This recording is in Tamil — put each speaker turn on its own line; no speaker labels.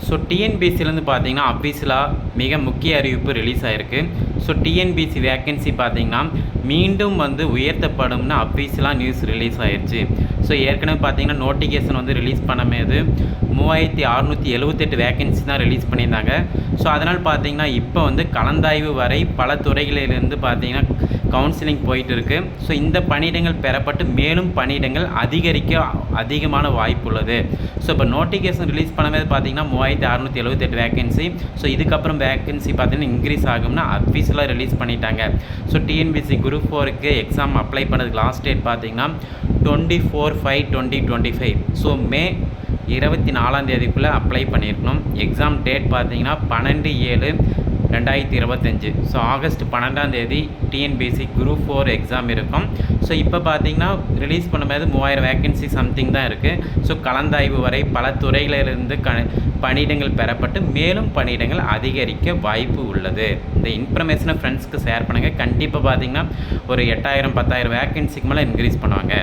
ஸோ டிஎன்பிஎஸ்சிலேருந்து பார்த்தீங்கன்னா அஃபீஷியலாக மிக முக்கிய அறிவிப்பு ரிலீஸ் ஆகிருக்கு. ஸோ டிஎன்பிஎஸ்சி வேக்கன்சி பார்த்தீங்கன்னா மீண்டும் வந்து உயர்த்தப்படும்னு அஃபீஷியலாக நியூஸ் ரிலீஸ் ஆகிடுச்சு. ஸோ ஏற்கனவே பார்த்தீங்கன்னா நோட்டிஃபிகேஷன் வந்து ரிலீஸ் பண்ணும்போது 3678 வேக்கன்சி தான் ரிலீஸ் பண்ணியிருந்தாங்க. ஸோ அதனால் பார்த்தீங்கன்னா இப்போ வந்து கலந்தாய்வு வரை பல துறைகளிலிருந்து பார்த்தீங்கன்னா கவுன்சிலிங் போயிட்டு இருக்குது. ஸோ இந்த பணியிடங்கள் பெறப்பட்டு மேலும் பணியிடங்கள் அதிகரிக்க அதிகமான வாய்ப்பு உள்ளது. ஸோ இப்போ நோட்டிஃபிகேஷன் ரிலீஸ் பண்ணும்போது பார்த்தீங்கன்னா 3678 வேக்கன்சி. ஸோ இதுக்கப்புறம் வேக்கன்சி பார்த்தீங்கன்னா இன்க்ரீஸ் ஆகும்னா அஃபீஷியலாக ரிலீஸ் பண்ணிட்டாங்க. ஸோ டிஎன்பிஎஸ்சி குரூப் 4க்கு எக்ஸாம் அப்ளை பண்ணதுக்கு லாஸ்ட் டேட் பார்த்தீங்கன்னா 24/5/2025. ஸோ மே 24 அப்ளை பண்ணியிருக்கணும். எக்ஸாம் டேட் பார்த்தீங்கன்னா 12/7/2025. So August 12 TNPSC group 4 exam இருக்கும். ஸோ இப்போ பார்த்தீங்கன்னா ரிலீஸ் பண்ணும்போது 3000 வேக்கன்சி சம்திங் தான் இருக்குது. ஸோ கலந்தாய்வு வரை பல துறைகளிலிருந்து பணியிடங்கள் பெறப்பட்டு மேலும் பணியிடங்கள் அதிகரிக்க வாய்ப்பு உள்ளது. இந்த இன்ஃபர்மேஷனை ஃப்ரெண்ட்ஸ்க்கு ஷேர் பண்ணுங்கள். கண்டிப்பாக பார்த்தீங்கன்னா ஒரு 8000 10,000 வேக்கன்சிக்கு மேலே இன்க்ரீஸ் பண்ணுவாங்க.